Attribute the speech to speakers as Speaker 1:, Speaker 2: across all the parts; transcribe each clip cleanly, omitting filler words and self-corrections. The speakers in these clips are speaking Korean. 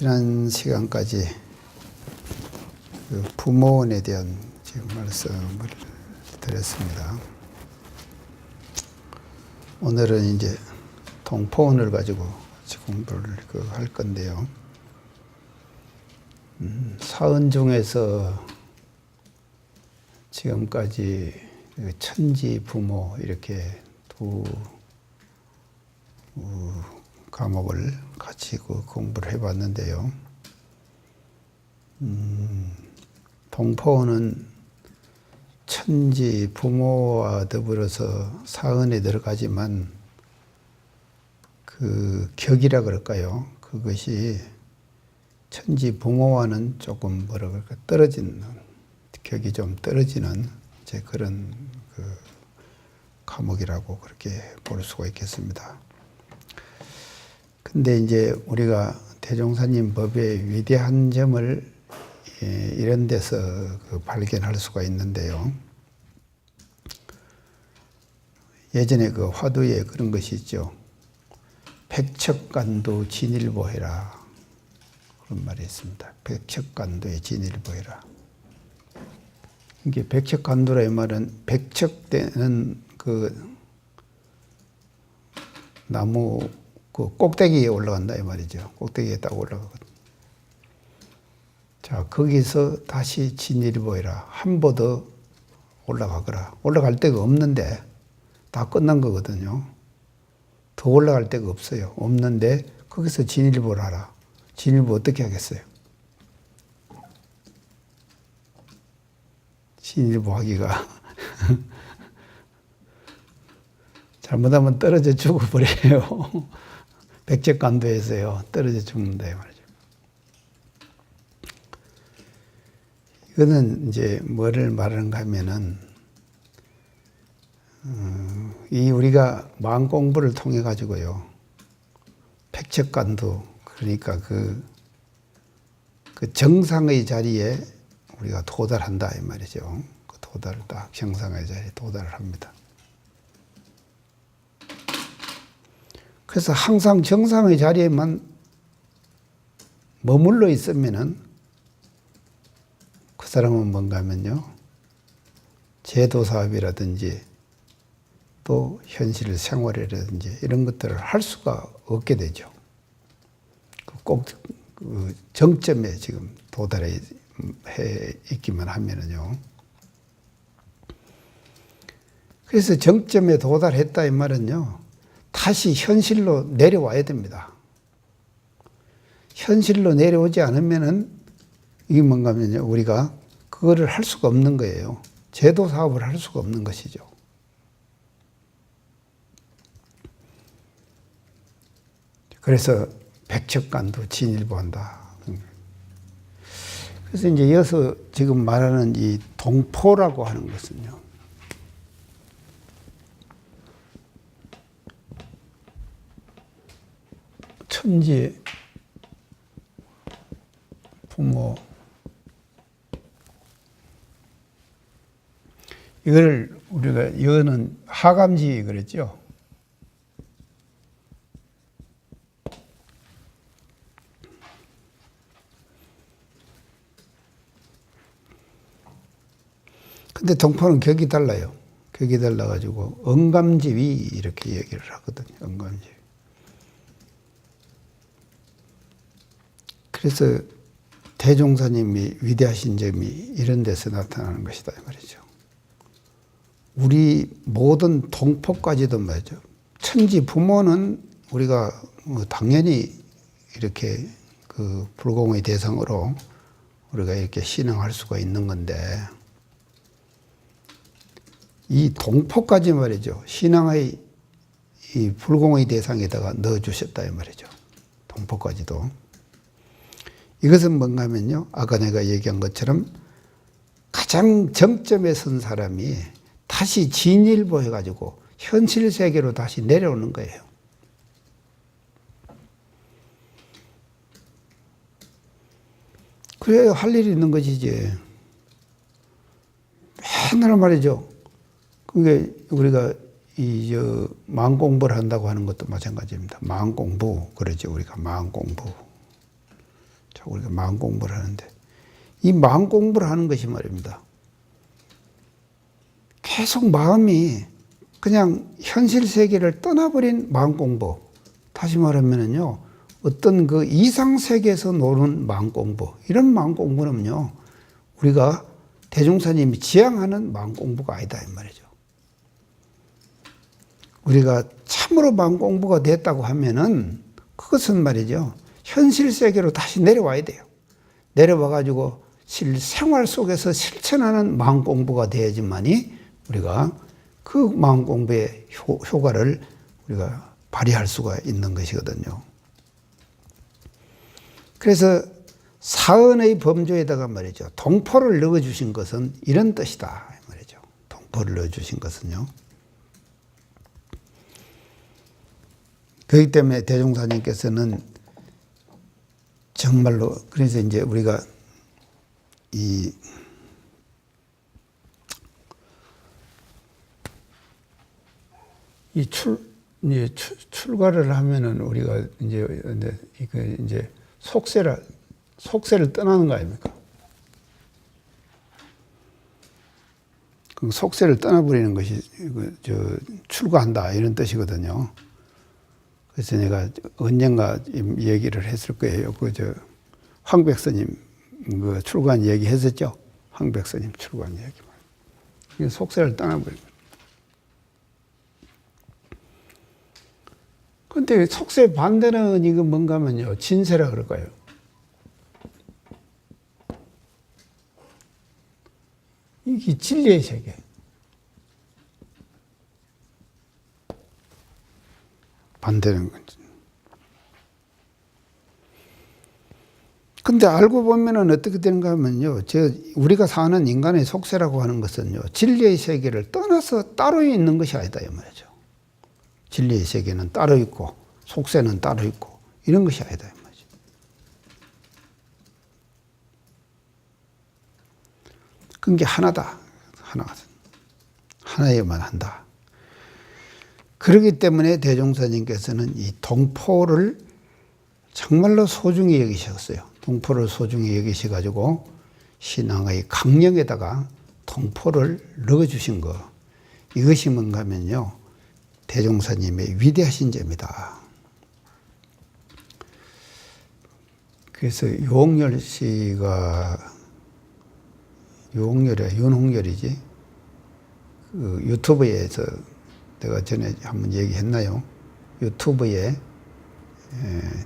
Speaker 1: 지난 시간까지 그 부모원에 대한 지금 말씀을 드렸습니다. 오늘은 이제 동포원을 가지고 공부를 할 건데요. 사은 중에서 지금까지 천지 부모 이렇게 두 과목을 같이 공부를 해봤는데요. 동포는 천지 부모와 더불어서 사은에 들어가지만 그 격이라 그럴까요? 그것이 천지 부모와는 조금 뭐라 그럴까 떨어지는 격이 좀 떨어지는 이제 그런 그 과목이라고 그렇게 볼 수가 있겠습니다. 근데 이제 우리가 대종사님 법의 위대한 점을 이런 데서 발견할 수가 있는데요. 예전에 그 화두에 그런 것이 있죠. 백척간도 진일보해라. 그런 말이 있습니다. 백척간도에 진일보해라. 이게 백척간도라 이 말은 백척되는 그 나무 그 꼭대기에 올라간다 이 말이죠. 꼭대기에 딱 올라가거든. 자, 거기서 다시 진일보해라. 한 번 더 올라가거라. 올라갈 데가 없는데 다 끝난 거거든요. 더 올라갈 데가 없어요. 없는데 거기서 진일보를 하라. 진일보 어떻게 하겠어요? 진일보 하기가 잘못하면 떨어져 죽어버려요. 백척간도에서요. 떨어져 죽는다 말이죠. 이거는 이제 뭐를 말하는가 하면은 이 우리가 마음 공부를 통해 가지고요. 백척간도 그러니까 그 정상의 자리에 우리가 도달한다 이 말이죠. 그 도달을 딱 정상의 자리에 도달을 합니다. 그래서 항상 정상의 자리에만 머물러 있으면은 그 사람은 뭔가 하면요. 제도 사업이라든지 또 현실 생활이라든지 이런 것들을 할 수가 없게 되죠. 꼭 그 정점에 지금 도달해 있기만 하면은요. 그래서 정점에 도달했다 이 말은요. 다시 현실로 내려와야 됩니다. 현실로 내려오지 않으면은 이게 뭔가 하면요. 우리가 그거를 할 수가 없는 거예요. 제도 사업을 할 수가 없는 것이죠. 그래서 백척간도 진일보한다. 그래서 이제 이어서 지금 말하는 이 동포라고 하는 것은요. 천지 부모 이걸 우리가 이거는 하감지 그랬죠. 근데 동포는 격이 달라요. 격이 달라가지고 언감지위 이렇게 얘기를 하거든요. 언감지위. 그래서 대종사님이 위대하신 점이 이런 데서 나타나는 것이다 이 말이죠. 우리 모든 동포까지도 말이죠. 천지 부모는 우리가 당연히 이렇게 그 불공의 대상으로 우리가 이렇게 신앙할 수가 있는 건데 이 동포까지 말이죠. 신앙의 이 불공의 대상에다가 넣어주셨다 이 말이죠. 동포까지도. 이것은 뭔가 하면요. 아까 내가 얘기한 것처럼 가장 정점에 선 사람이 다시 진일보해가지고 현실 세계로 다시 내려오는 거예요. 그래야 할 일이 있는 것이지. 맨날 말이죠. 그게 우리가 마음 공부를 한다고 하는 것도 마찬가지입니다. 마음 공부 그러죠. 우리가 마음 공부. 자, 우리가 마음 공부를 하는데 이 마음 공부를 하는 것이 말입니다. 계속 마음이 그냥 현실 세계를 떠나버린 마음 공부. 다시 말하면은요, 어떤 그 이상 세계에서 노는 마음 공부. 이런 마음 공부는요, 우리가 대종사님이 지향하는 마음 공부가 아니다, 이 말이죠. 우리가 참으로 마음 공부가 됐다고 하면은 그것은 말이죠, 현실 세계로 다시 내려와야 돼요. 내려와가지고 생활 속에서 실천하는 마음 공부가 돼야지만이 우리가 그 마음 공부의 효과를 우리가 발휘할 수가 있는 것이거든요. 그래서 사언의 범조에다가 말이죠, 동포를 넣어주신 것은 이런 뜻이다 말이죠. 동포를 넣어주신 것은요. 그렇기 때문에 대종사님께서는 정말로, 그래서 이제 우리가 이 출가를 하면은 우리가 이제 속세를 떠나는 거 아닙니까? 그 속세를 떠나버리는 것이 출가한다 이런 뜻이거든요. 그래서 내가 언젠가 얘기를 했을 거예요. 황백스님 출가한 얘기 했었죠. 황백스님 출가한 얘기. 속세를 떠나버리는 거예요. 근데 속세 반대는 이거 뭔가 하면요, 진세라 그럴까요? 이게 진리의 세계. 반대는 거지. 근데 알고 보면은 어떻게 되는가 하면요, 우리가 사는 인간의 속세라고 하는 것은요, 진리의 세계를 떠나서 따로 있는 것이 아니다, 이 말이죠. 진리의 세계는 따로 있고 속세는 따로 있고 이런 것이 아니다 이 말이죠. 그게 하나다. 하나여만 한다. 그렇기 때문에 대종사님께서는 이 동포를 정말로 소중히 여기셨어요. 동포를 소중히 여기셔가지고 신앙의 강령에다가 동포를 넣어주신 거. 이것이 뭔가 하면요, 대종사님의 위대하신 점이다. 그래서 윤홍열이지, 그 유튜브에서 내가 전에 한번 얘기했나요? 유튜브에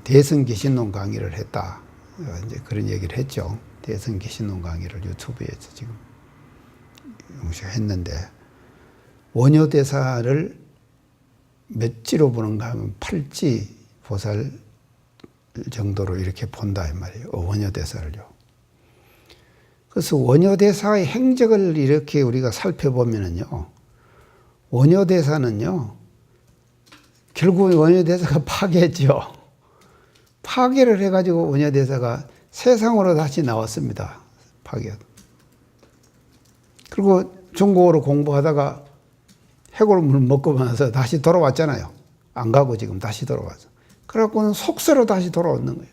Speaker 1: 대성개신론 강의를 했다. 이제 그런 얘기를 했죠. 대성개신론 강의를 유튜브에서 지금 했는데, 원효대사를 몇 지로 보는가 하면 8지 보살 정도로 이렇게 본다 이 말이에요. 원효대사를요. 그래서 원효대사의 행적을 이렇게 우리가 살펴보면은요, 원효대사는요, 결국 원효대사가 파괴했죠. 파괴를 해가지고 원효대사가 세상으로 다시 나왔습니다. 파괴. 그리고 중국어로 공부하다가 해골물 먹고 나서 다시 돌아왔잖아요. 안 가고 지금 다시 돌아와서. 그래갖고는 속세로 다시 돌아오는 거예요.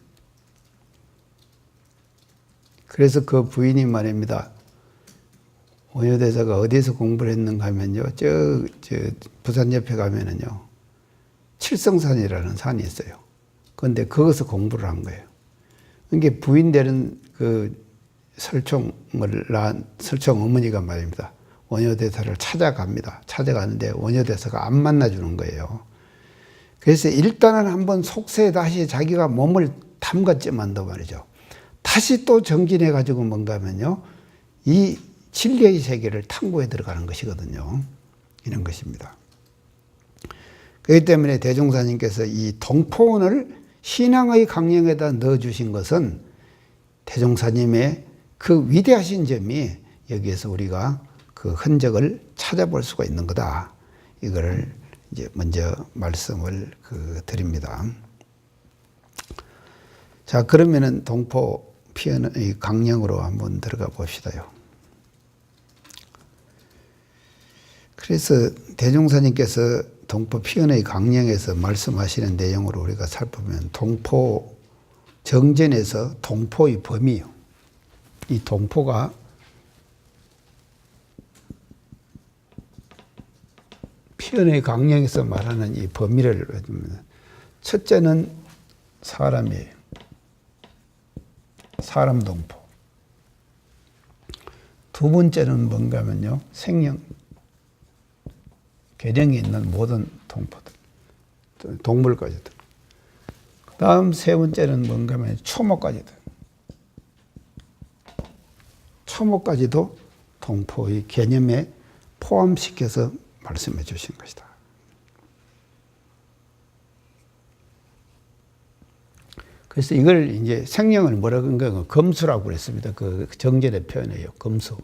Speaker 1: 그래서 그 부인이 말입니다. 원효대사가 어디서 공부를 했는가 하면요, 부산 옆에 가면은요, 칠성산이라는 산이 있어요. 그런데 거기서 공부를 한 거예요. 그게 부인 되는 설총을 낳은 설총 어머니가 말입니다. 원효대사를 찾아갑니다. 찾아가는데 원효대사가 안 만나주는 거예요. 그래서 일단은 한번 속세에 다시 자기가 몸을 담갔지만도 말이죠, 다시 또 정진해가지고 뭔가 하면요, 이 진리의 세계를 탐구해 들어가는 것이거든요. 이런 것입니다. 그렇기 때문에 대종사님께서 이 동포원을 신앙의 강령에다 넣어주신 것은 대종사님의 그 위대하신 점이 여기에서 우리가 그 흔적을 찾아볼 수가 있는 거다. 이거를 이제 먼저 말씀을 드립니다. 자, 그러면은 동포 피언의 강령으로 한번 들어가 봅시다요. 그래서 대종사님께서 동포 피언의 강령에서 말씀하시는 내용으로 우리가 살펴보면 동포 정전에서 동포의 범위요. 이 동포가 표현의 강령에서 말하는 이 범위를 첫째는 사람이에요. 사람 동포. 두 번째는 뭔가 하면요. 생명. 개령이 있는 모든 동포들. 동물까지도. 그 다음 세 번째는 뭔가 하면 초목까지도. 초목까지도 동포의 개념에 포함시켜서 말씀해 주신 것이다. 그래서 이걸 이제 생명을 뭐라고 한 거예요? 금수라고 그랬습니다. 그 정전의 표현이에요. 금수.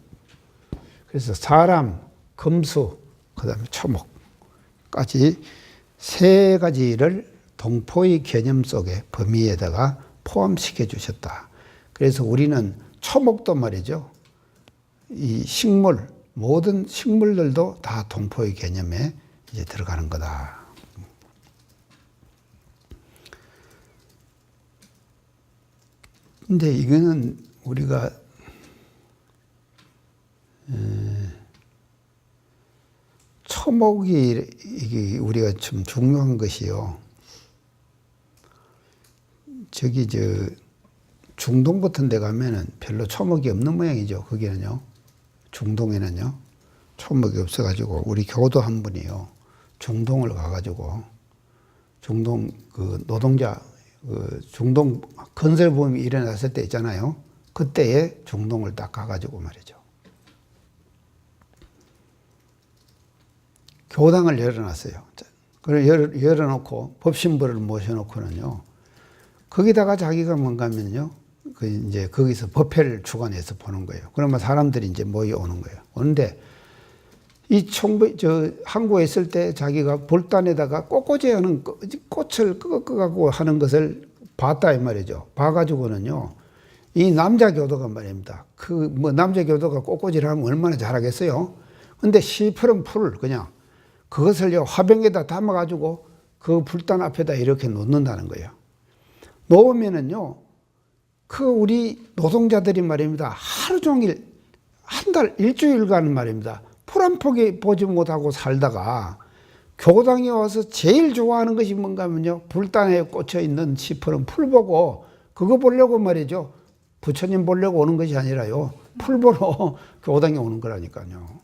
Speaker 1: 그래서 사람, 금수, 그 다음에 초목까지 세 가지를 동포의 개념 속에 범위에다가 포함시켜 주셨다. 그래서 우리는 초목도 말이죠. 이 식물, 모든 식물들도 다 동포의 개념에 이제 들어가는 거다. 근데 이거는 우리가 초목이 이게 우리가 좀 중요한 것이요. 저기 중동 같은 데 가면은 별로 초목이 없는 모양이죠. 거기는요. 중동에는요. 초목이 없어가지고 우리 교도 한 분이요. 중동을 가가지고 중동 그 노동자 중동 건설붐이 일어났을 때 있잖아요. 그때에 중동을 딱 가가지고 말이죠. 교당을 열어놨어요. 그걸 열어놓고 법신부를 모셔놓고는요. 거기다가 자기가 뭔가 하면요. 이제 거기서 법회를 주관해서 보는 거예요. 그러면 사람들이 이제 모여오는 거예요. 오는데 이 한국에 있을 때 자기가 불단에다가 꽃꽂이 하는 꽃을 끄고 하는 것을 봤다 이 말이죠. 봐가지고는요. 이 남자 교도가 말입니다. 남자 교도가 꽃꽂이를 하면 얼마나 잘하겠어요. 근데 시퍼런 풀을 그냥 그것을요 화병에다 담아가지고 그 불단 앞에다 이렇게 놓는다는 거예요. 놓으면은요. 우리 노동자들이 말입니다. 하루 종일 한 달 일주일간 말입니다. 풀 한 포기 보지 못하고 살다가 교당에 와서 제일 좋아하는 것이 뭔가 하면요. 불단에 꽂혀 있는 시퍼런 풀 보고 그거 보려고 말이죠. 부처님 보려고 오는 것이 아니라요. 풀 보러 교당에 오는 거라니까요.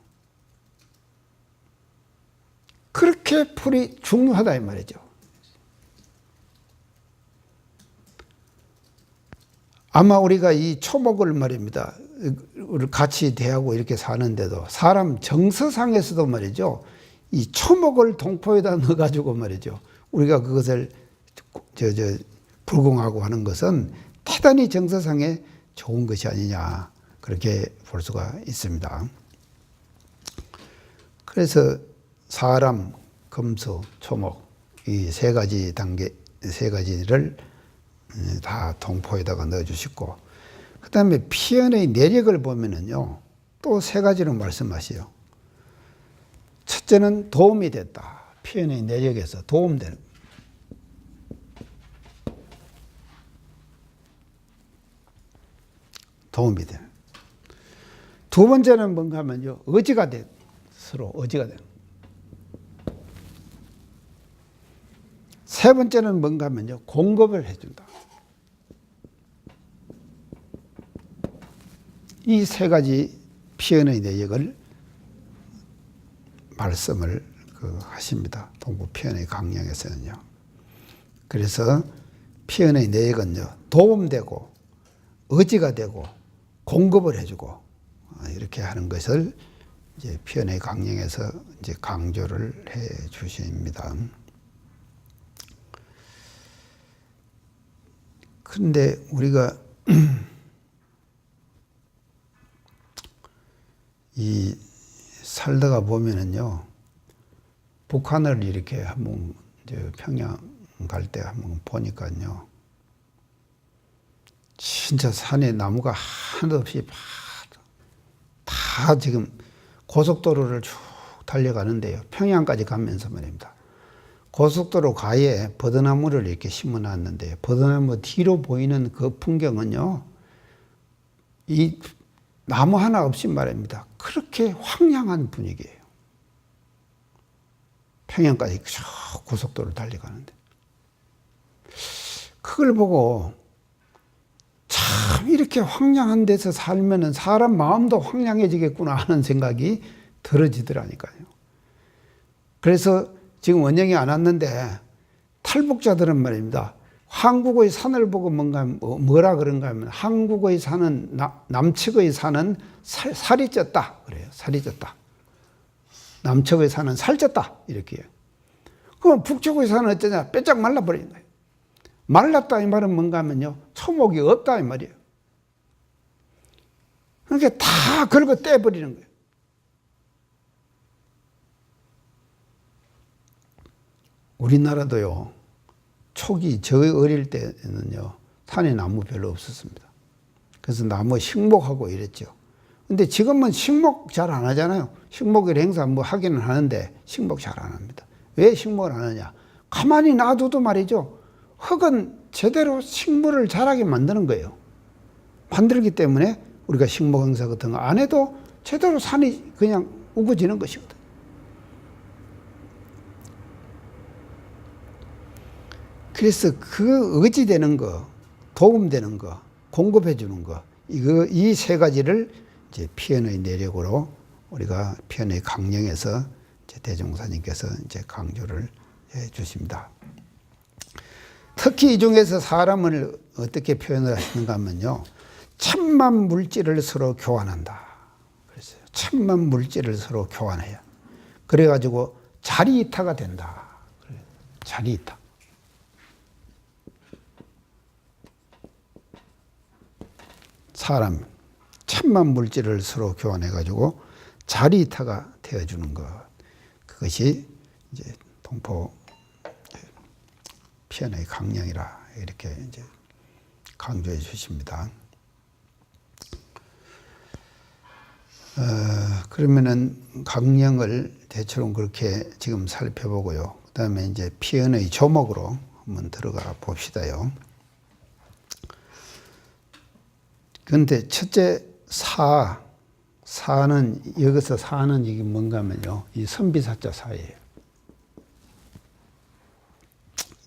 Speaker 1: 그렇게 풀이 중요하다 이 말이죠. 아마 우리가 이 초목을 말입니다. 같이 대하고 이렇게 사는데도 사람 정서상에서도 말이죠. 이 초목을 동포에다 넣어가지고 말이죠. 우리가 그것을 불공하고 하는 것은 대단히 정서상에 좋은 것이 아니냐. 그렇게 볼 수가 있습니다. 그래서 사람, 금수, 초목 이 세 가지 단계, 세 가지를 다 동포에다가 넣어주시고 그 다음에 피연의 내력을 보면은요 또 세 가지로 말씀하시요. 첫째는 도움이 됐다. 피연의 내력에서 도움되는 도움이 되는. 두 번째는 뭔가 하면요 의지가 돼. 서로 의지가 되는. 세 번째는 뭔가 하면요 공급을 해준다. 이 세 가지 피연의 내역을 말씀을 하십니다. 동부 피연의 강령에서는요. 그래서 피연의 내역은요 도움되고 의지가 되고 공급을 해주고 이렇게 하는 것을 이제 피연의 강령에서 이제 강조를 해 주십니다. 그런데 우리가 이 살다가 보면은요, 북한을 이렇게 한번 평양 갈 때 한번 보니까요, 진짜 산에 나무가 하나도 없이 다 지금 고속도로를 쭉 달려가는데요. 평양까지 가면서 말입니다. 고속도로 가에 버드나무를 이렇게 심어놨는데 버드나무 뒤로 보이는 그 풍경은요, 이 나무 하나 없이 말입니다. 그렇게 황량한 분위기예요. 평양까지 쭉 고속도로를 달려가는데 그걸 보고 참 이렇게 황량한 데서 살면은 사람 마음도 황량해지겠구나 하는 생각이 들어지더라니까요. 그래서 지금 원영이 안 왔는데 탈북자들은 말입니다. 한국의 산을 보고 뭐라 그런가 하면 한국의 산은 남측의 산은 살이 쪘다 그래요. 살이 쪘다. 남측의 산은 살쪘다 이렇게 해요. 그럼 북쪽의 산은 어쩌냐? 빼짝 말라버리는 거예요. 말랐다 이 말은 뭔가 하면요, 초목이 없다 이 말이에요. 그러니까 다 긁어 떼버리는 거예요. 우리나라도요, 초기 저 어릴 때는요 산에 나무 별로 없었습니다. 그래서 나무 식목하고 이랬죠. 근데 지금은 식목 잘 안 하잖아요. 식목일 행사 뭐 하기는 하는데 식목 잘 안 합니다. 왜 식목을 안 하냐? 가만히 놔둬도 말이죠, 흙은 제대로 식물을 자라게 만드는 거예요. 만들기 때문에 우리가 식목 행사 같은 거 안 해도 제대로 산이 그냥 우거지는 것이거든. 그래서 그 의지되는 거, 도움되는 거, 공급해 주는 거, 이 세 가지를 이제 피연의 내력으로 우리가 피연의 강령에서 이제 대종사님께서 이제 강조를 해 주십니다. 특히 이 중에서 사람을 어떻게 표현을 하시는가 하면요, 천만 물질을 서로 교환한다. 그랬어요. 천만 물질을 서로 교환해요. 그래가지고 자리이타가 된다. 자리이타. 사람 천만 물질을 서로 교환해가지고 자리이타가 되어주는 것. 그것이 이제 동포 피연의 강령이라 이렇게 이제 강조해 주십니다. 그러면은 강령을 대충 그렇게 지금 살펴보고요. 그 다음에 이제 피연의 조목으로 한번 들어가 봅시다요. 그런데 첫째 사는 여기서 사는 이게 뭔가 하면요, 이 선비사자 사예요.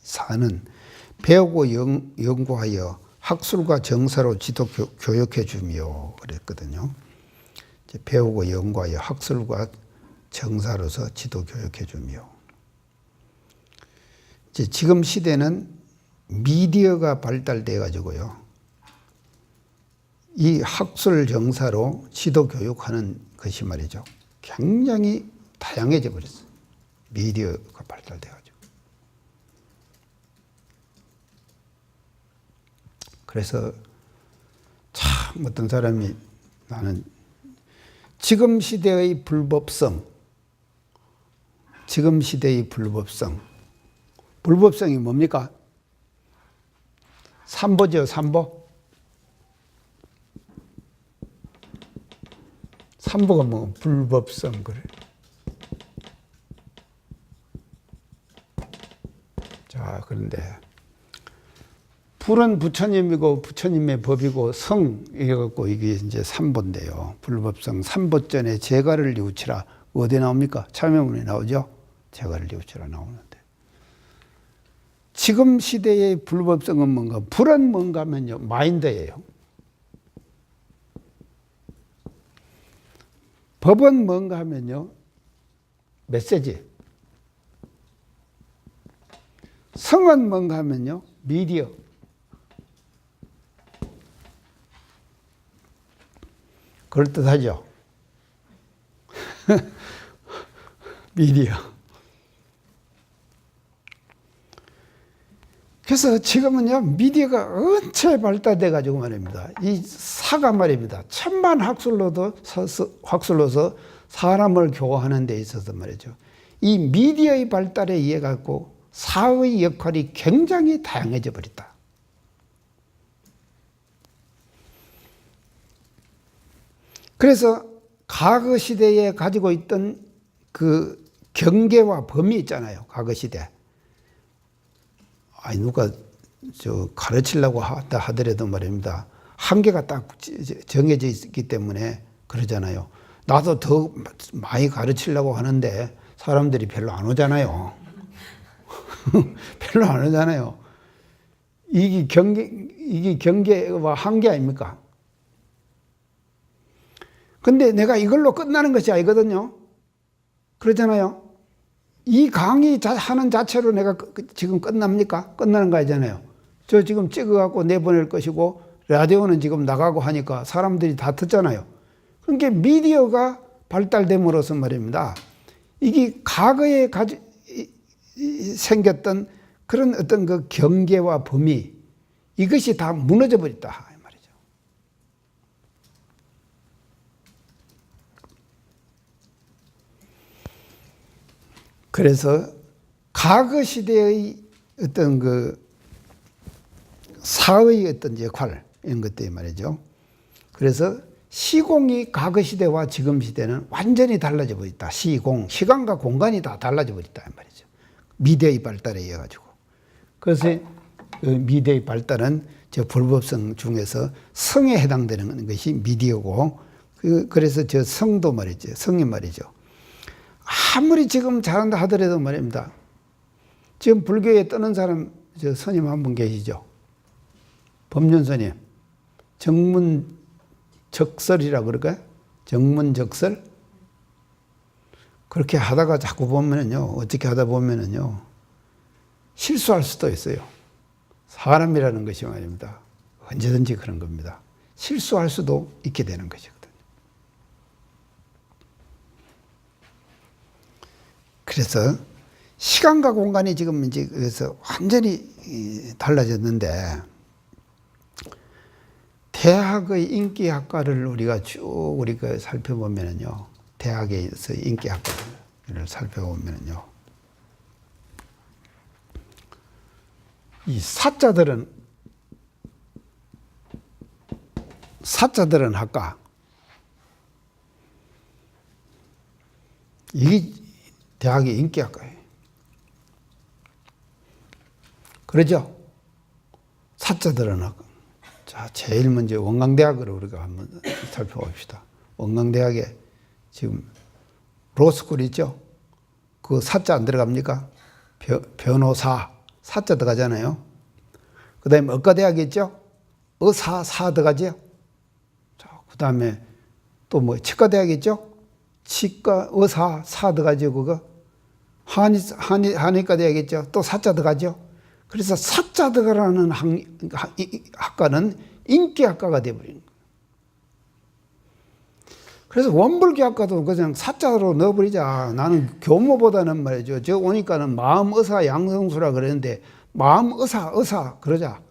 Speaker 1: 사는 배우고 연구하여 학술과 정사로 지도 교육해 주며 그랬거든요. 이제 배우고 연구하여 학술과 정사로서 지도 교육해 주며. 이제 지금 시대는 미디어가 발달돼 가지고요, 이 학술 정사로 지도 교육하는 것이 말이죠, 굉장히 다양해져 버렸어요. 미디어가 발달돼 가지고. 그래서 참 어떤 사람이 나는 지금 시대의 불법성이 뭡니까? 삼보죠, 삼보. 삼보가 뭐 불법성 그래. 자, 그런데 불은 부처님이고 부처님의 법이고 성 이래갖고 이게 이제 삼보인데요. 불법성 삼보전에 재가를 뉘우치라. 어디 나옵니까? 참여문에 나오죠. 재가를 뉘우치라 나오는데. 지금 시대의 불법성은 뭔가? 불은 뭔가 하면요, 마인드예요. 법은 뭔가 하면요, 메시지. 성은 뭔가 하면요, 미디어. 그럴듯하죠? 미디어. 그래서 지금은요, 미디어가 언체 발달돼 가지고 말입니다. 이 사가 말입니다. 천만 학술로서 사람을 교화하는 데 있어서 말이죠, 이 미디어의 발달에 의해 갖고 사의 역할이 굉장히 다양해져 버렸다. 그래서 과거 시대에 가지고 있던 그 경계와 범위 있잖아요. 과거 시대. 아니 누가 가르치려고 하더라도 말입니다. 한계가 딱 정해져 있기 때문에 그러잖아요. 나도 더 많이 가르치려고 하는데 사람들이 별로 안 오잖아요. 별로 안 오잖아요. 이게 경계와 한계 아닙니까? 근데 내가 이걸로 끝나는 것이 아니거든요. 그러잖아요. 이 강의 하는 자체로 내가 지금 끝납니까? 끝나는 거 아니잖아요. 저 지금 찍어갖고 내보낼 것이고, 라디오는 지금 나가고 하니까 사람들이 다 듣잖아요. 그러니까 미디어가 발달됨으로써 말입니다. 이게 과거에 생겼던 그런 어떤 그 경계와 범위, 이것이 다 무너져 버렸다. 이 말이죠. 그래서 과거 시대의 어떤 그 사의 어떤 역할, 이런 것들이 말이죠. 그래서 시공이 과거 시대와 지금 시대는 완전히 달라져 버렸다. 시간과 공간이 다 달라져 버렸다. 이 말이죠. 미디어의 발달에 의해 가지고. 그래서 미디어의 발달은 저 불법성 중에서 성에 해당되는 것이 미디어고, 그래서 저 성도 말이죠. 성이 말이죠. 아무리 지금 잘한다 하더라도 말입니다. 지금 불교에 떠는 사람, 저 스님 한 분 계시죠? 법륜 스님. 정문적설이라고 그럴까요? 정문적설? 그렇게 하다가 자꾸 보면은요, 어떻게 하다 보면은요, 실수할 수도 있어요. 사람이라는 것이 말입니다. 언제든지 그런 겁니다. 실수할 수도 있게 되는 것이거든요. 그래서 시간과 공간이 지금 이제 그래서 완전히 달라졌는데, 대학의 인기학과를 우리가 쭉 살펴보면은요, 대학에서 인기학과를 살펴보면은요, 이 사자들은 학과, 이게 대학의 인기학과예요. 그러죠? 사자들은 학과. 자, 제일 먼저 원광대학을 우리가 한번 살펴봅시다. 원광대학에 지금 로스쿨 있죠? 그 사자 안 들어갑니까? 변호사, 사자 들어가잖아요. 그 다음에 의과대학이 있죠? 사 들어가죠? 자, 그 다음에 또 뭐 치과대학이 있죠? 치과, 사 들어가죠, 그거. 한의과대학이 있죠? 또 사자 들어가죠? 그래서 사자 들어가라는 학과는 인기학과가 되어버린 거예요. 그래서 원불교학과도 그냥 사자로 넣어버리자. 나는 교모보다는 말이죠. 저 오니까는 마음의사 양성수라 그랬는데, 마음의사 그러자.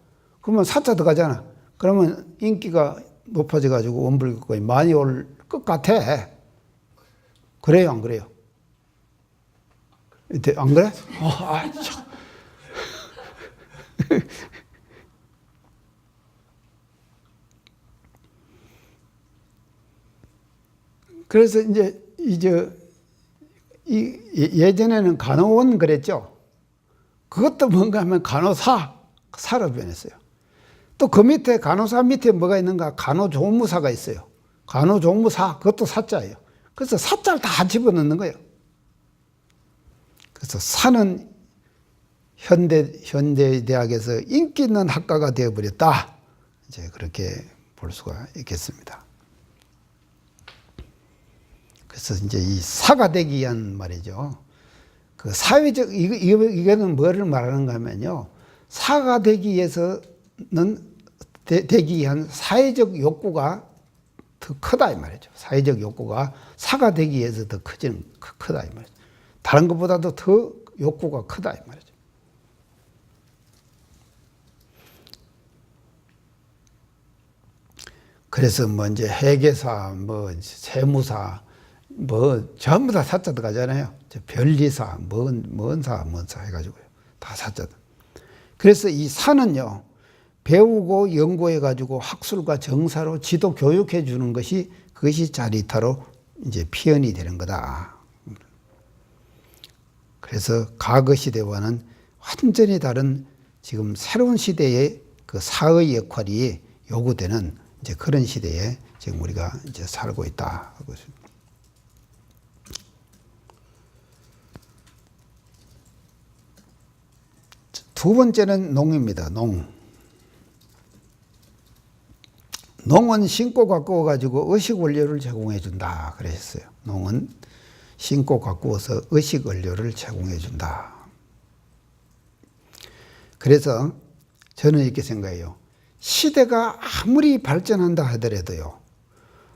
Speaker 1: 그러면 사자 들어가잖아. 그러면 인기가 높아져가지고 원불교학과에 많이 올 것 같아. 그래요, 안 그래요? 안 그래? 참. 그래서 이제 예전에는 간호원 그랬죠. 그것도 뭔가 하면 사로 변했어요. 또 그 밑에 간호사 밑에 뭐가 있는가? 간호조무사가 있어요. 간호조무사, 그것도 사자예요. 그래서 사자를 다 집어넣는 거예요. 그래서 사는 현대대학에서 인기 있는 학과가 되어버렸다. 이제 그렇게 볼 수가 있겠습니다. 그래서 이제 이 사가 되기 위한 말이죠. 그 사회적, 이거는 뭐를 말하는가 하면요. 사가 되기 위해서는, 되기 위한 사회적 욕구가 더 크다, 이 말이죠. 사회적 욕구가 사가 되기 위해서 더 크다, 이 말이죠. 다른 것보다도 더 욕구가 크다, 이 말이죠. 그래서 뭐 이제 회계사, 뭐 세무사, 뭐 전부 다 사자 들어가잖아요. 변리사, 뭔 사 해가지고요. 다 사자들. 그래서 이 사는요, 배우고 연구해가지고 학술과 정사로 지도 교육해 주는 것이, 그것이 자리타로 이제 피현이 되는 거다. 그래서 과거 시대와는 완전히 다른 지금 새로운 시대의 그 사의 역할이 요구되는 이제 그런 시대에 지금 우리가 이제 살고 있다. 두 번째는 농입니다. 농은 심고 가꾸어 가지고 의식 원료를 제공해 준다 그랬어요. 농은 심고 가꾸어서 의식 원료를 제공해 준다. 그래서 저는 이렇게 생각해요. 시대가 아무리 발전한다 하더라도요,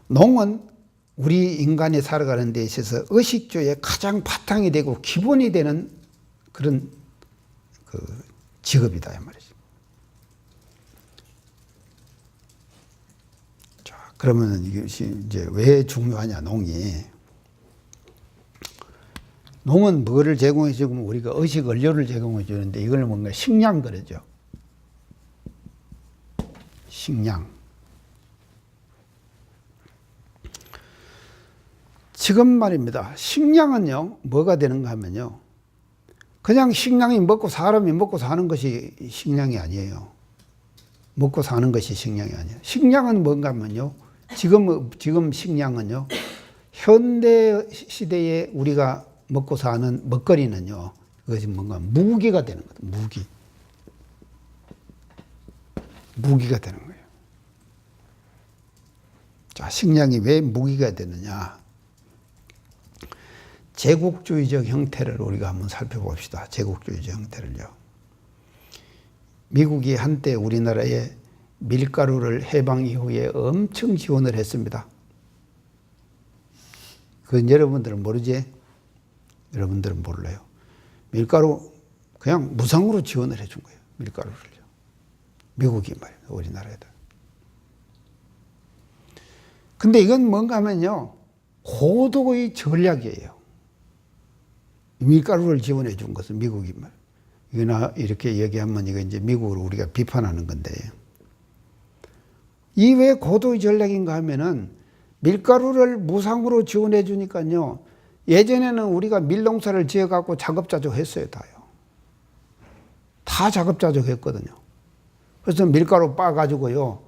Speaker 1: 농은 우리 인간이 살아가는 데 있어서 의식주의 가장 바탕이 되고 기본이 되는 그런 그 직업이다 이 말이죠. 자, 그러면 이것이 이제 왜 중요하냐, 농이. 농은 뭐를 제공해 주면 우리가 의식 원료를 제공해 주는데 이걸 뭔가 식량 그러죠. 식량. 지금 말입니다. 식량은요, 뭐가 되는가 하면요, 그냥 식량이 사람이 먹고 사는 것이 식량이 아니에요. 먹고 사는 것이 식량이 아니에요. 식량은 뭔가 하면요, 지금 식량은요, 현대 시대에 우리가 먹고 사는 먹거리는요, 그것이 뭔가 무기가 되는 거예요. 무기가 되는 거예요. 자, 식량이 왜 무기가 되느냐? 제국주의적 형태를 우리가 한번 살펴봅시다. 제국주의적 형태를요. 미국이 한때 우리나라에 밀가루를 해방 이후에 엄청 지원을 했습니다. 그건 여러분들은 모르지? 여러분들은 몰라요. 밀가루 그냥 무상으로 지원을 해준 거예요. 밀가루를요. 미국이 말이에요. 우리나라에다. 근데 이건 뭔가 하면요, 고도의 전략이에요. 밀가루를 지원해 준 것은 미국이 말. 이거나 이렇게 얘기하면 이거 이제 미국을 우리가 비판하는 건데. 이 왜 고도의 전략인가 하면은 밀가루를 무상으로 지원해 주니까요, 예전에는 우리가 밀농사를 지어 갖고 자급자족 했어요, 다요. 다 자급자족 했거든요. 그래서 밀가루 빻아가지고요,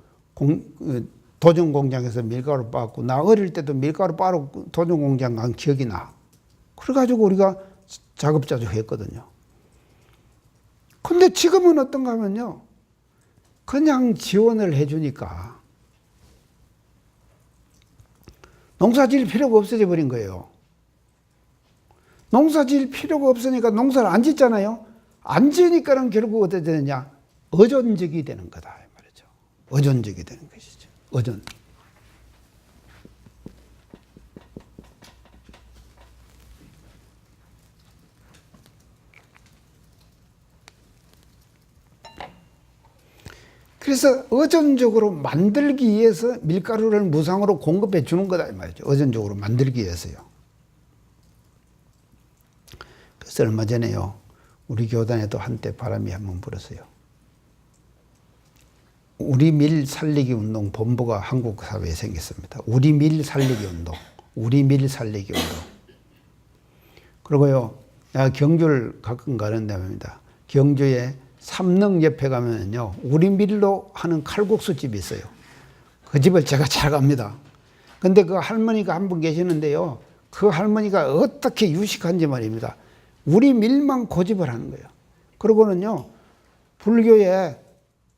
Speaker 1: 도전 공장에서 밀가루 빻고, 나 어릴 때도 밀가루 빻아 도전 공장 간 기억이 나. 그래가지고 우리가 자급자족 했거든요. 근데 지금은 어떤가 하면요, 그냥 지원을 해주니까 농사 지을 필요가 없어져 버린 거예요. 농사 지을 필요가 없으니까 농사를 안 짓잖아요. 안 지으니까는 결국 어떻게 되느냐? 의존적이 되는 거다 이 말이죠. 의존적이 되는 것이죠. 의존. 그래서 의존적으로 만들기 위해서 밀가루를 무상으로 공급해 주는 거다 이 말이죠. 의존적으로 만들기 위해서요. 그래서 얼마 전에요, 우리 교단에도 한때 바람이 한번 불었어요. 우리 밀 살리기 운동 본부가 한국 사회에 생겼습니다. 우리 밀 살리기 운동. 그리고요, 내가 경주를 가끔 가는 데입니다. 경주에 삼릉 옆에 가면요, 우리 밀로 하는 칼국수 집이 있어요. 그 집을 제가 잘 갑니다. 근데 그 할머니가 한 분 계시는데요, 그 할머니가 어떻게 유식한지 말입니다. 우리 밀만 고집을 하는 거예요. 그러고는요, 불교에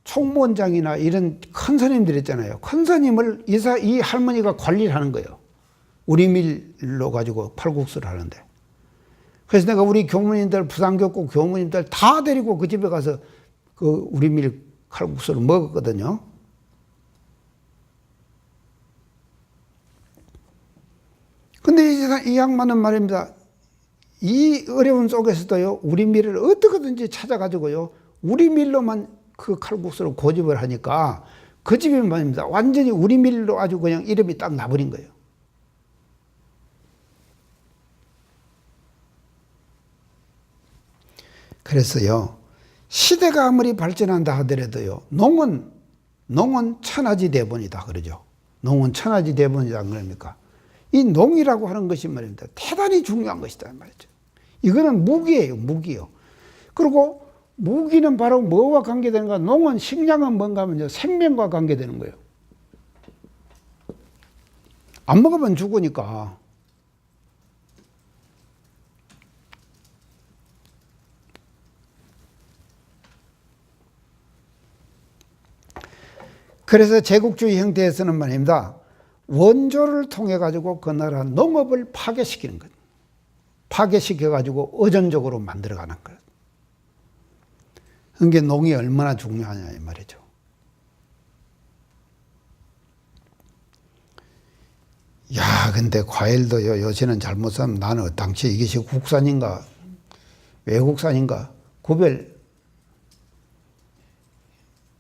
Speaker 1: 총무원장이나 이런 큰 스님들 있잖아요. 큰 스님을 이 할머니가 관리를 하는 거예요. 우리 밀로 가지고 칼국수를 하는데. 그래서 내가 우리 교무님들, 부산교구 교무님들 다 데리고 그 집에 가서 그 우리 밀 칼국수를 먹었거든요. 근데 이 양반은 말입니다. 이 어려운 속에서도요, 우리 밀을 어떻게든지 찾아가지고요, 우리 밀로만 그 칼국수를 고집을 하니까 그 집이 말입니다. 완전히 우리 밀로 아주 그냥 이름이 딱 나버린 거예요. 그래서요, 시대가 아무리 발전한다 하더라도요, 농은 천하지 대본이다 그러죠. 농은 천하지 대본이다 그럽니까? 이 농이라고 하는 것이 말입니다. 대단히 중요한 것이다 말이죠. 이거는 무기예요, 무기요. 그리고 무기는 바로 뭐와 관계되는가? 농은, 식량은 뭔가 하면요, 생명과 관계되는 거예요. 안 먹으면 죽으니까. 그래서 제국주의 형태에서는 말입니다, 원조를 통해 가지고 그 나라 농업을 파괴시키는 것, 파괴시켜 가지고 의존적으로 만들어가는 것. 그게 농이 얼마나 중요하냐 이 말이죠. 야, 근데 과일도요, 요새는 잘못 사면 나는 당시 이것이 국산인가 외국산인가 구별,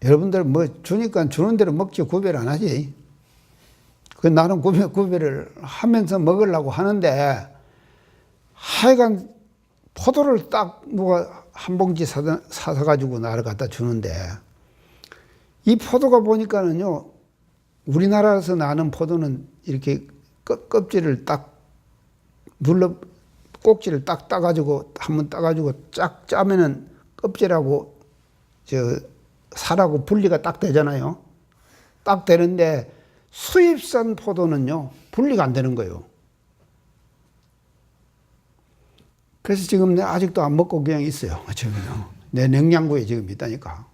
Speaker 1: 여러분들 뭐 주니까 주는 대로 먹지 구별 안 하지. 그 나는 구별을 하면서 먹으려고 하는데, 하여간 포도를 딱 누가 한 봉지 사서 가지고 나를 갖다 주는데, 이 포도가 보니까는요, 우리나라에서 나는 포도는 이렇게 껍질을 딱 꼭지를 딱 따가지고, 한번 따가지고 쫙 짜면은 껍질하고 살하고 분리가 딱 되잖아요. 딱 되는데, 수입산 포도는요, 분리가 안 되는 거예요. 그래서 지금 내가 아직도 안 먹고 그냥 있어요. 지금요. 내 냉장고에 지금 있다니까.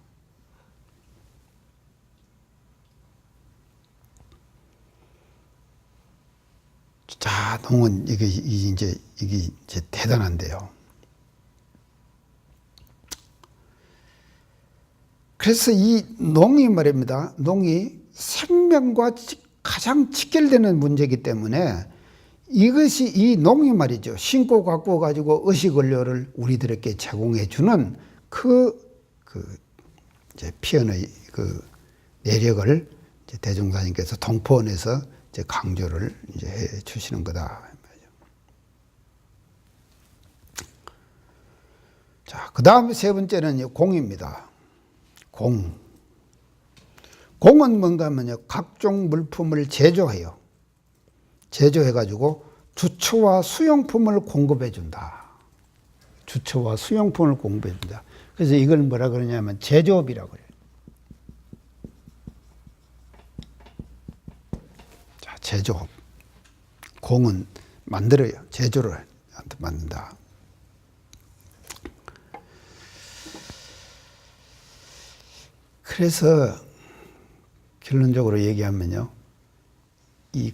Speaker 1: 자, 농은 이게 이제 대단한데요. 그래서 이 농이 말입니다. 농이 생명과 가장 직결되는 문제이기 때문에, 이것이 이 농이 말이죠, 신고 갖고 가지고 의식원료를 우리들에게 제공해 주는 이제 피언의 내력을 이제 대종사님께서 동포원에서 이제 강조를 이제 해 주시는 거다. 자, 그 다음에 세 번째는 공입니다. 공은 뭔가 하면요, 각종 물품을 제조해요. 제조해가지고 주초와 수용품을 공급해준다. 주초와 수용품을 공급해준다. 그래서 이걸 뭐라 그러냐면 제조업이라고 그래요. 자, 제조업. 공은 만들어요. 제조를 만든다. 그래서 결론적으로 얘기하면요,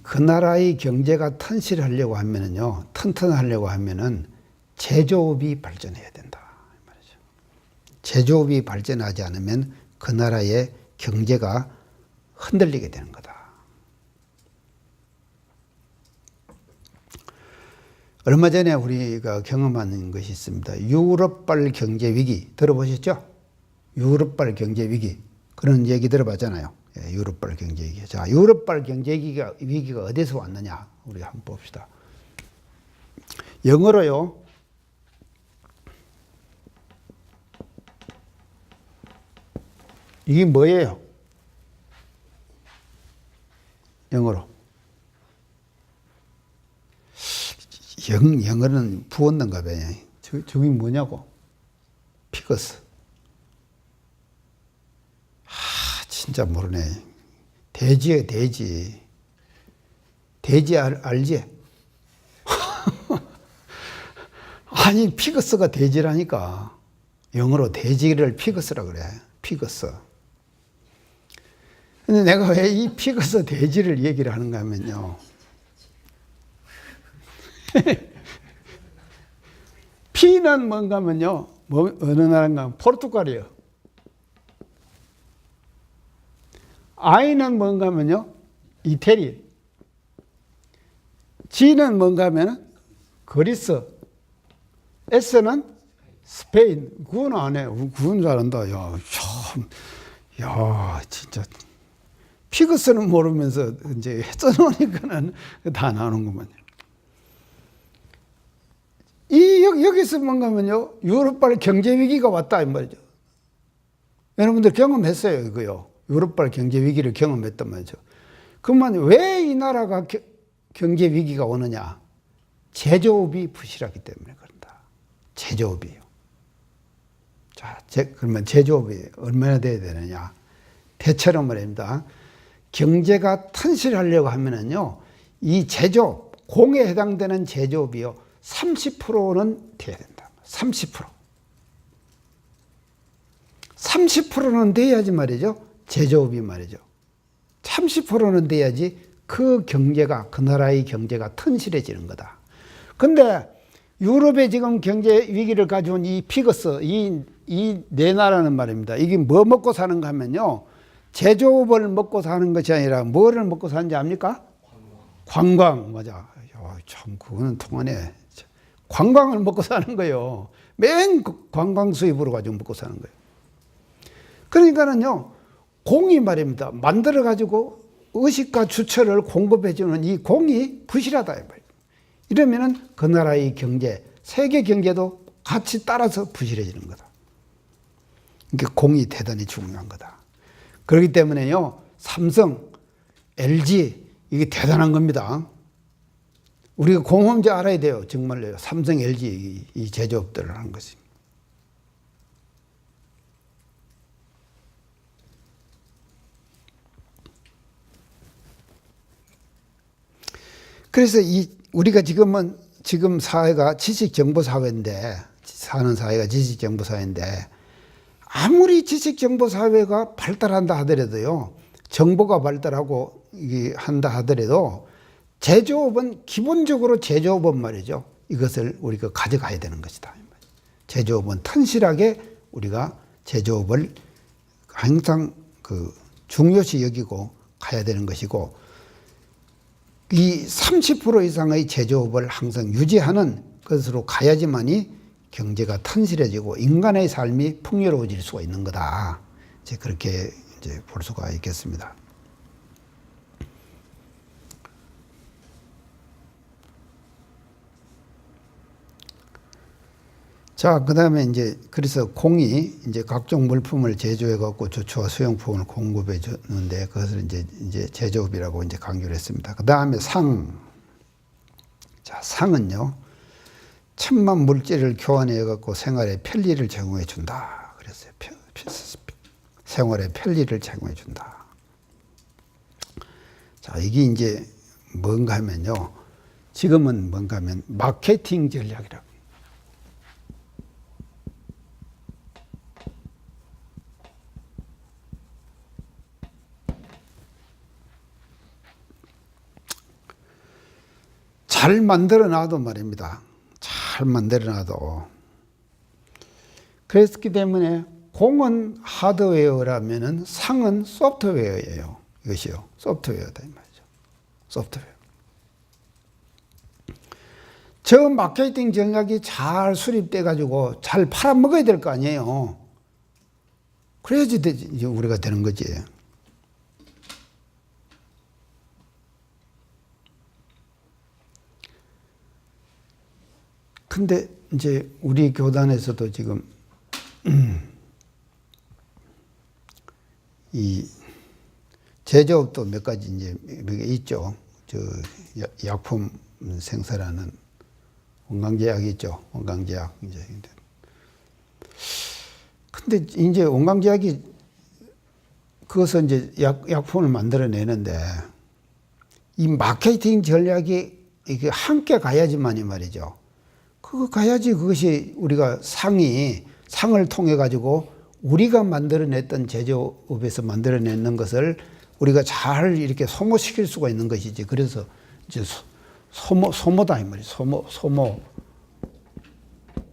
Speaker 1: 그 나라의 경제가 튼실하려고 하면은요, 튼튼하려고 하면은 제조업이 발전해야 된다. 말이죠. 제조업이 발전하지 않으면 그 나라의 경제가 흔들리게 되는 거다. 얼마 전에 우리가 경험하는 것이 있습니다. 유럽발 경제 위기 들어보셨죠? 유럽발 경제 위기. 그런 얘기 들어봤잖아요. 유럽발 경제 위기. 자, 유럽발 경제 위기가 어디서 왔느냐? 우리 한번 봅시다. 영어로요, 이게 뭐예요? 영어로. 영어는 부었는가 봐요. 저기 뭐냐고? 피거스. 진짜 모르네. 돼지예요, 돼지. 돼지 알지? 아니, 피거스가 돼지라니까. 영어로 돼지를 피거스라 그래. 피거스. 근데 내가 왜 이 피거스 돼지를 얘기를 하는가 하면요, 피는 뭔가 하면요, 어느 나라인가 하면 포르투갈이에요. I는 뭔가 하면요, 이태리. G는 뭔가 하면 그리스. S는 스페인. 그건 안 해. 그건 잘한다. 야, 참. 야, 진짜. 피그스는 모르면서 이제 써놓으니까는 다 나오는구만요. 여기서 뭔가 하면요, 유럽발 경제위기가 왔다, 이 말이죠. 여러분들 경험했어요, 이거요. 유럽발 경제 위기를 경험했단 말이죠. 그러면 왜 이 나라가 경제 위기가 오느냐? 제조업이 부실하기 때문에 그런다. 제조업이에요. 자, 그러면 제조업이 얼마나 돼야 되느냐. 대체로 말입니다. 경제가 탄실하려고 하면은요, 이 제조업, 공에 해당되는 제조업이요, 30%는 돼야 된다. 30%. 30%는 돼야지 말이죠. 제조업이 말이죠. 30%는 돼야지 그 경제가, 그 나라의 경제가 튼실해지는 거다. 근데 유럽의 지금 경제 위기를 가져온 이 피거스, 이 네 나라는 말입니다. 이게 뭐 먹고 사는가 하면요, 제조업을 먹고 사는 것이 아니라 뭐를 먹고 사는지 압니까? 관광. 맞아. 참, 그거는 통하네. 관광을 먹고 사는 거예요. 맨 관광 수입으로 가지고 먹고 사는 거예요. 그러니까는요, 공이 말입니다. 만들어가지고 의식과 주철을 공급해주는 이 공이 부실하다. 이러면은 그 나라의 경제, 세계 경제도 같이 따라서 부실해지는 거다. 그러니까 공이 대단히 중요한 거다. 그렇기 때문에요, 삼성, LG, 이게 대단한 겁니다. 우리가 공헌지 알아야 돼요. 정말로요. 삼성, LG, 이 제조업들을 하는 것이. 그래서 우리가 지금 사회가 지식정보 사회인데, 사는 사회가 지식정보 사회인데, 아무리 지식정보 사회가 발달한다 하더라도요, 정보가 발달하고 한다 하더라도 제조업은 기본적으로 제조업은 말이죠. 이것을 우리가 가져가야 되는 것이다. 제조업은 튼실하게 우리가 제조업을 항상 중요시 여기고 가야 되는 것이고, 이 30% 이상의 제조업을 항상 유지하는 것으로 가야지만이 경제가 튼실해지고 인간의 삶이 풍요로워질 수가 있는 거다. 이제 그렇게 이제 볼 수가 있겠습니다. 자, 그 다음에 그래서 공이 각종 물품을 제조해갖고 주초와 수용품을 공급해 주는데 그것을 이제 제조업이라고 강조를 했습니다. 그 다음에 상. 자, 상은요, 천만 물질을 교환해갖고 생활에 편리를 제공해 준다. 그랬어요. 생활에 편리를 제공해 준다. 자, 이게 뭔가 하면요, 지금은 뭔가 하면 마케팅 전략이라고. 잘 만들어 놔도 말입니다. 잘 만들어 놔도. 그랬기 때문에 공은 하드웨어라면은 상은 소프트웨어예요. 이것이요. 소프트웨어다 이 말이죠. 소프트웨어. 저 마케팅 전략이 잘 수립돼 가지고 잘 팔아먹어야 될 거 아니에요. 그래야지 우리가 되는 거지. 근데 이제 우리 교단에서도 지금 이 제조업도 몇 가지 몇 개 있죠. 저 약품 생산하는 원광제약이 있죠. 원광제약 근데 이제 원광제약이 그것을 약품을 만들어내는데 이 마케팅 전략이 이게 함께 가야지만이 말이죠. 그거 가야지 그것이 우리가 상을 통해 가지고 우리가 만들어냈던 제조업에서 만들어내는 것을 우리가 잘 이렇게 소모시킬 수가 있는 것이지. 그래서 이제 소모다 이 말이에요.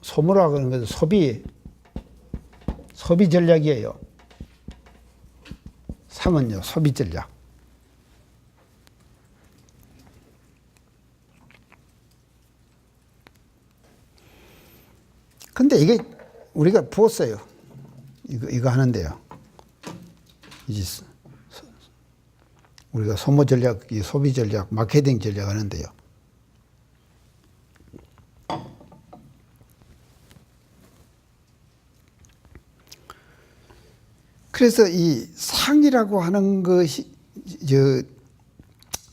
Speaker 1: 소모라고 하는 것은 소비 전략이에요. 상은요, 소비 전략. 근데 이게 우리가 부었어요. 이거 하는데요. 이제 우리가 소모 전략, 소비 전략, 마케팅 전략 하는데요. 그래서 이 상이라고 하는 것이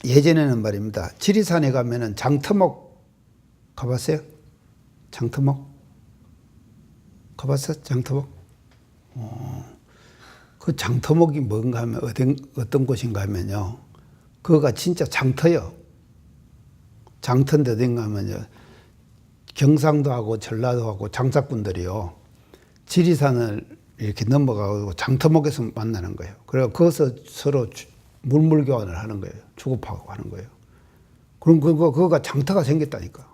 Speaker 1: 예전에는 말입니다. 지리산에 가면은 장터목 가봤어요? 장터목? 가봤어? 장터목? 그 장터목이 뭔가 하면 어떤 곳인가 하면요. 그거가 진짜 장터요. 장터인데 어딘가 하면요. 경상도 하고 전라도 하고 장사꾼들이요. 지리산을 이렇게 넘어가고 장터목에서 만나는 거예요. 그래서 거기서 서로 물물 교환을 하는 거예요. 주고받고 하는 거예요. 그럼 그거가 장터가 생겼다니까.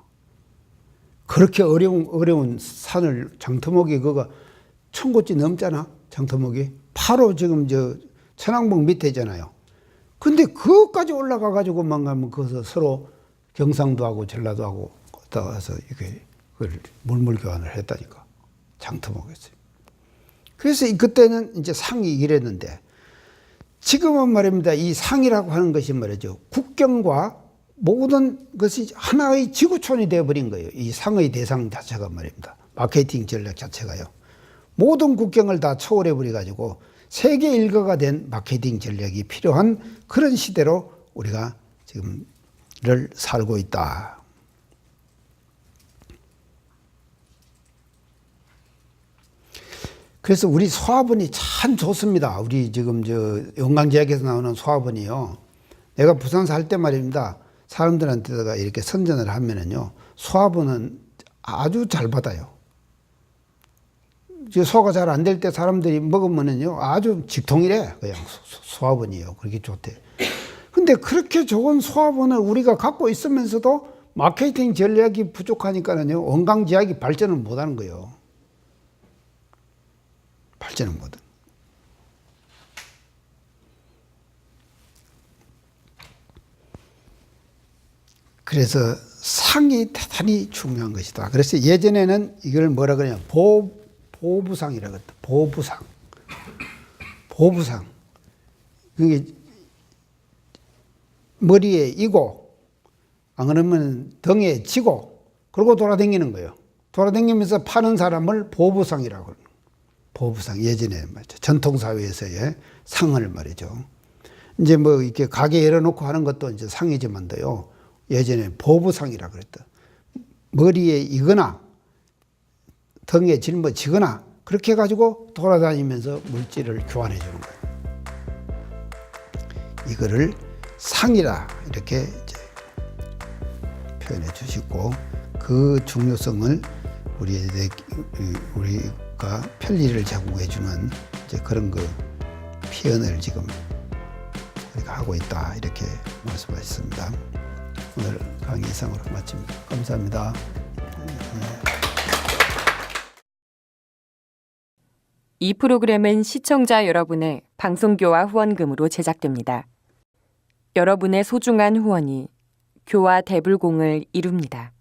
Speaker 1: 그렇게 어려운 산을 장터목이 그거가 1000곳이 넘잖아. 장터목이. 바로 지금 천왕봉 밑에잖아요. 근데 그것까지 올라가 가지고만 가면 거기서 서로 경상도 하고 전라도 하고 갔다 와서 이렇게 그걸 물물 교환을 했다니까. 장터목에서. 그래서 그때는 이제 상이 이랬는데 지금은 말입니다. 이 상이라고 하는 것이 말이죠. 국경과 모든 것이 하나의 지구촌이 되어버린 거예요. 이 상의 대상 자체가 말입니다. 마케팅 전략 자체가요. 모든 국경을 다 초월해버려 가지고 세계 일거가 된 마케팅 전략이 필요한 그런 시대로 우리가 지금를 살고 있다. 그래서 우리 소화번이 참 좋습니다. 우리 지금 영광제약에서 나오는 소화번이요. 내가 부산 살 때 말입니다. 사람들한테다가 이렇게 선전을 하면은요. 소화번은 아주 잘 받아요. 소화가 잘 안 될 때 사람들이 먹으면은요. 아주 직통이래. 그냥 소화번이요. 그렇게 좋대. 근데 그렇게 좋은 소화번을 우리가 갖고 있으면서도 마케팅 전략이 부족하니까는요. 영광제약이 발전을 못 하는 거예요. 발전은 못해. 그래서 상이 대단히 중요한 것이다. 그래서 예전에는 이걸 뭐라 그러냐. 보부상이라고 했다. 보부상. 보부상. 그게 머리에 이고, 안 그러면 등에 지고, 그러고 돌아다니는 거예요. 돌아다니면서 파는 사람을 보부상이라고 그러는 거예요. 보부상. 예전에 말이죠. 전통사회에서의 상을 말이죠. 이제 뭐 이렇게 가게 열어놓고 하는 것도 이제 상이지만도요. 예전에 보부상이라고 그랬다. 머리에 이거나 등에 짊어지거나 그렇게 해가지고 돌아다니면서 물질을 교환해 주는 거예요. 이거를 상이라 이렇게 이제 표현해 주시고 그 중요성을 우리가 편리를 제공해 주는 이제 그런 그 표현을 지금 우리가 하고 있다 이렇게 말씀하셨습니다. 오늘 강의 이상으로 마칩니다. 감사합니다.
Speaker 2: 이 프로그램은 시청자 여러분의 방송교화 후원금으로 제작됩니다. 여러분의 소중한 후원이 교화 대불공을 이룹니다.